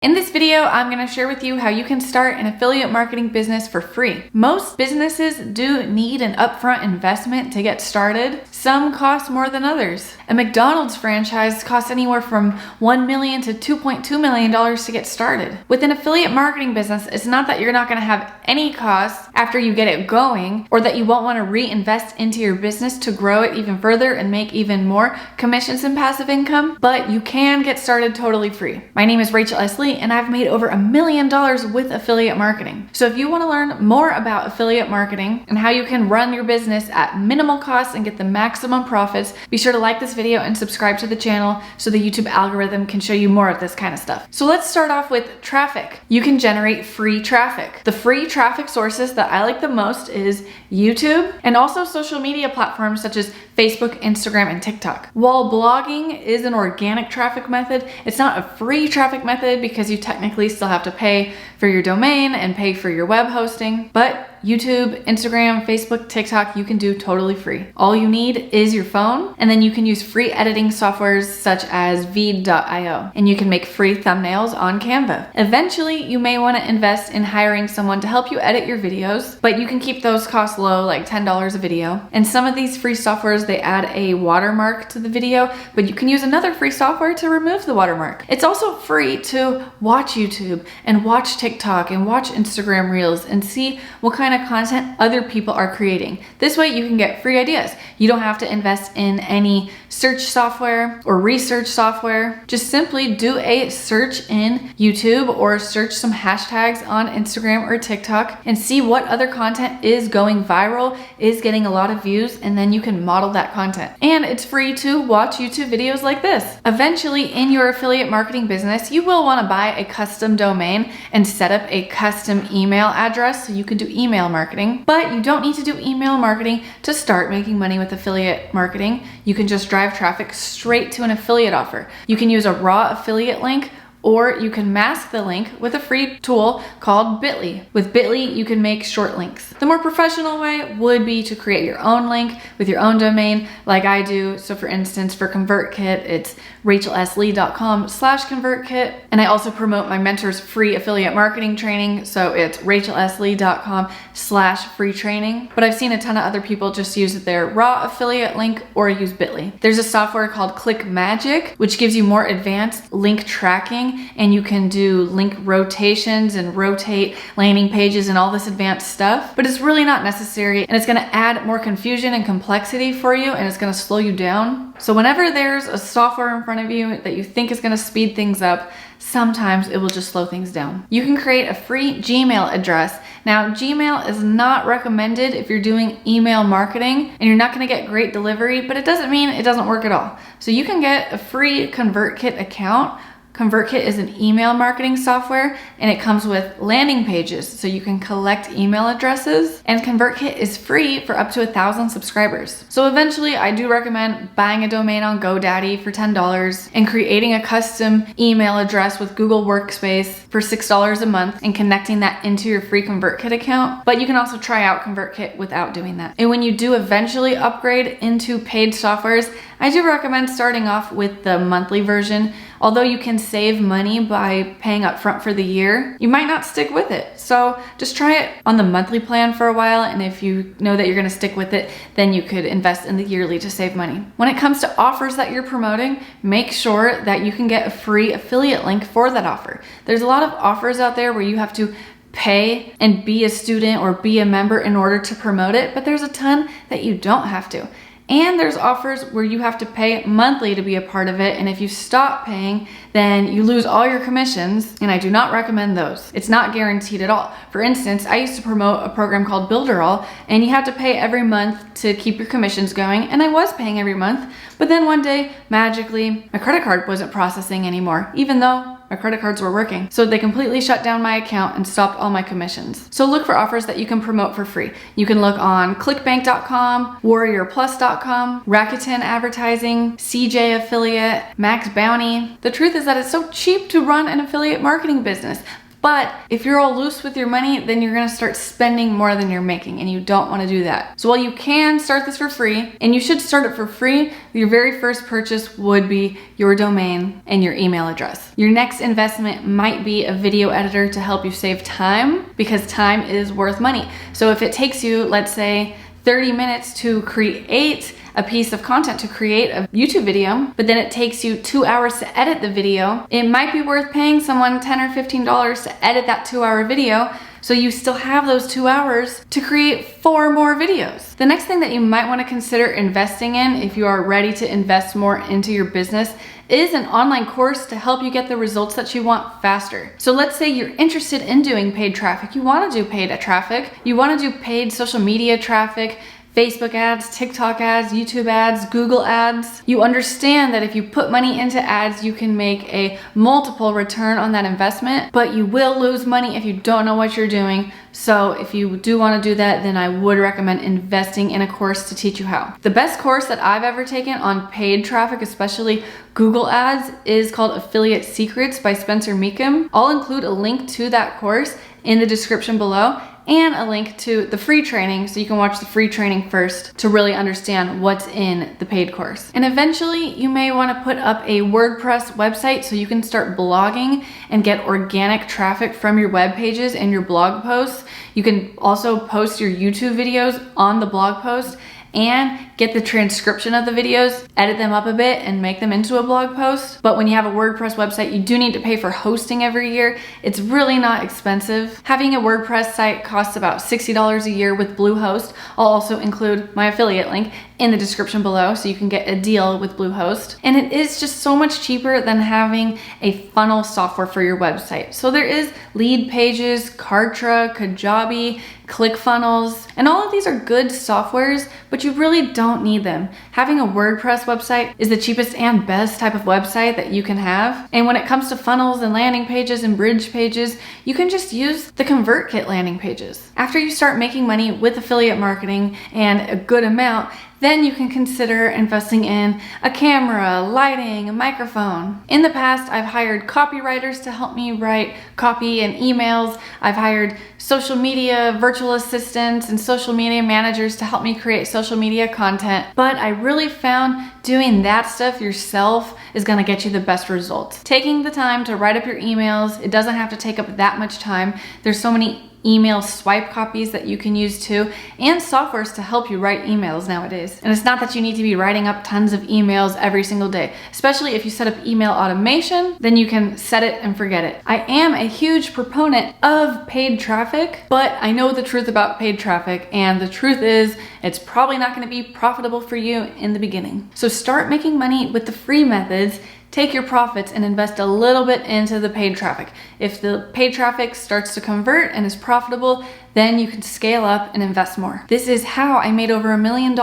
In this video, I'm going to share with you how you can start an affiliate marketing business for free. Most businesses do need an upfront investment to get started. Some cost more than others. A McDonald's franchise costs anywhere from $1 million to $2.2 million to get started. With an affiliate marketing business, it's not that you're not going to have any costs after you get it going, or that you won't want to reinvest into your business to grow it even further and make even more commissions and passive income, but you can get started totally free. My name is Rachel Esley, and I've made over $1 million with affiliate marketing. So if you want to learn more about affiliate marketing and how you can run your business at minimal costs and get the maximum profits, be sure to like this video and subscribe to the channel so the YouTube algorithm can show you more of this kind of stuff. So let's start off with traffic. You can generate free traffic. The free traffic sources that I like the most is YouTube and also social media platforms such as Facebook, Instagram, and TikTok. While blogging is an organic traffic method, it's not a free traffic method because you technically still have to pay for your domain and pay for your web hosting, but YouTube, Instagram, Facebook, TikTok, you can do totally free. All you need is your phone, and then you can use free editing softwares such as Veed.io, and you can make free thumbnails on Canva. Eventually, you may want to invest in hiring someone to help you edit your videos, but you can keep those costs low, like $10 a video. And some of these free softwares, they add a watermark to the video, but you can use another free software to remove the watermark. It's also free to watch YouTube and watch TikTok and watch Instagram Reels and see what kind of content other people are creating. This way you can get free ideas. You don't have to invest in any search software or research software. Just simply do a search in YouTube or search some hashtags on Instagram or TikTok and see what other content is going viral, is getting a lot of views, and then you can model that content. And it's free to watch YouTube videos like this. Eventually, in your affiliate marketing business, you will want to buy a custom domain and set up a custom email address so you can do email marketing. But you don't need to do email marketing to start making money with affiliate marketing. You can just drive traffic straight to an affiliate offer. You can use a raw affiliate link, or you can mask the link with a free tool called Bitly. With Bitly, you can make short links. The more professional way would be to create your own link with your own domain, like I do. So for instance, for ConvertKit, it's rachelesley.com/ConvertKit. And I also promote my mentor's free affiliate marketing training. So it's rachelesley.com/free training. But I've seen a ton of other people just use their raw affiliate link or use Bitly. There's a software called ClickMagick, which gives you more advanced link tracking, and you can do link rotations and rotate landing pages and all this advanced stuff, but it's really not necessary, and it's going to add more confusion and complexity for you, and it's going to slow you down. So whenever there's a software in front of you that you think is going to speed things up, sometimes it will just slow things down. You can create a free Gmail address. Now, Gmail is not recommended if you're doing email marketing and you're not going to get great delivery, but it doesn't mean it doesn't work at all. So you can get a free ConvertKit account. ConvertKit is an email marketing software, and it comes with landing pages so you can collect email addresses, and ConvertKit is free for up to 1,000 subscribers. So eventually I do recommend buying a domain on GoDaddy for $10 and creating a custom email address with Google Workspace for $6 a month and connecting that into your free ConvertKit account. But you can also try out ConvertKit without doing that. And when you do eventually upgrade into paid softwares, I do recommend starting off with the monthly version. Although you can save money by paying upfront for the year, you might not stick with it. So just try it on the monthly plan for a while, and if you know that you're gonna stick with it, then you could invest in the yearly to save money. When it comes to offers that you're promoting, make sure that you can get a free affiliate link for that offer. There's a lot of offers out there where you have to pay and be a student or be a member in order to promote it, but there's a ton that you don't have to. And there's offers where you have to pay monthly to be a part of it, and if you stop paying, then you lose all your commissions, and I do not recommend those. It's not guaranteed at all. For instance, I used to promote a program called Builderall, and you have to pay every month to keep your commissions going, and I was paying every month, but then one day, magically, my credit card wasn't processing anymore, even though my credit cards were working. So they completely shut down my account and stopped all my commissions. So look for offers that you can promote for free. You can look on clickbank.com, warriorplus.com, Rakuten Advertising, CJ Affiliate, Max Bounty. The truth is that it's so cheap to run an affiliate marketing business. But if you're all loose with your money, then you're gonna start spending more than you're making, and you don't wanna do that. So while you can start this for free, and you should start it for free, your very first purchase would be your domain and your email address. Your next investment might be a video editor to help you save time, because time is worth money. So if it takes you, let's say, 30 minutes to create a piece of content, to create a YouTube video, but then it takes you 2 hours to edit the video, it might be worth paying someone $10 or $15 to edit that 2-hour video, so you still have those 2 hours to create 4 more videos. The next thing that you might want to consider investing in, if you are ready to invest more into your business, is an online course to help you get the results that you want faster. So let's say you're interested in doing paid traffic. You want to do paid traffic. You want to do paid social media traffic, Facebook ads, TikTok ads, YouTube ads, Google ads. You understand that if you put money into ads, you can make a multiple return on that investment, but you will lose money if you don't know what you're doing. So if you do want to do that, then I would recommend investing in a course to teach you how. The best course that I've ever taken on paid traffic, especially Google ads, is called Affiliate Secrets by Spencer Meekum. I'll include a link to that course in the description below, and a link to the free training so you can watch the free training first to really understand what's in the paid course. And eventually you may want to put up a WordPress website so you can start blogging and get organic traffic from your web pages and your blog posts. You can also post your YouTube videos on the blog post and get the transcription of the videos, edit them up a bit, and make them into a blog post. But when you have a WordPress website, you do need to pay for hosting every year. It's really not expensive. Having a WordPress site costs about $60 a year with Bluehost. I'll also include my affiliate link in the description below so you can get a deal with Bluehost. And it is just so much cheaper than having a funnel software for your website. So there is Lead Pages, Kartra, Kajabi, Clickfunnels, and all of these are good softwares, but you really don't need them. Having a WordPress website is the cheapest and best type of website that you can have. And when it comes to funnels and landing pages and bridge pages, you can just use the ConvertKit landing pages. After you start making money with affiliate marketing and a good amount, then you can consider investing in a camera, lighting, a microphone. In the past, I've hired copywriters to help me write copy and emails. I've hired social media virtual assistants and social media managers to help me create social media content. But I really found doing that stuff yourself is gonna get you the best results. Taking the time to write up your emails, it doesn't have to take up that much time. There's so many email swipe copies that you can use too, and softwares to help you write emails nowadays. And it's not that you need to be writing up tons of emails every single day, especially if you set up email automation, then you can set it and forget it. I am a huge proponent of paid traffic, but I know the truth about paid traffic, and the truth is it's probably not going to be profitable for you in the beginning. So start making money with the free methods. Take your profits and invest a little bit into the paid traffic. If the paid traffic starts to convert and is profitable, then you can scale up and invest more. This is how I made over $1 million,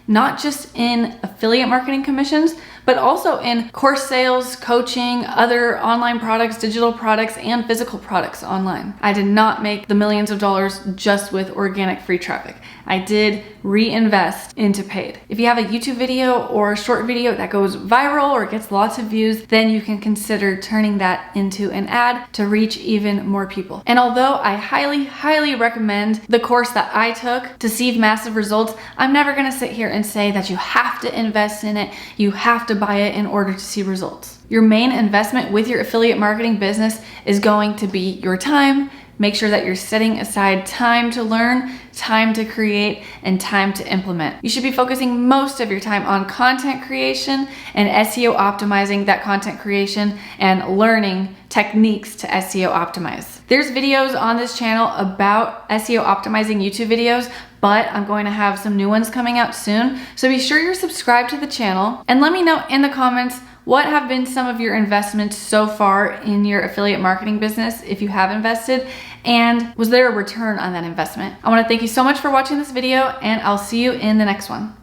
not just in affiliate marketing commissions, but also in course sales, coaching, other online products, digital products, and physical products online. I did not make the millions of dollars just with organic free traffic. I did reinvest into paid. If you have a YouTube video or a short video that goes viral or gets lots of views, then you can consider turning that into an ad to reach even more people. And although I highly recommend the course that I took to see massive results, I'm never gonna sit here and say that you have to invest in it, you have to buy it in order to see results. Your main investment with your affiliate marketing business is going to be your time. Make sure that you're setting aside time to learn, time to create, and time to implement. You should be focusing most of your time on content creation and SEO optimizing that content creation and learning techniques to SEO optimize. There's videos on this channel about SEO optimizing YouTube videos, but I'm going to have some new ones coming out soon. So be sure you're subscribed to the channel and let me know in the comments what have been some of your investments so far in your affiliate marketing business, if you have invested, and was there a return on that investment? I want to thank you so much for watching this video, and I'll see you in the next one.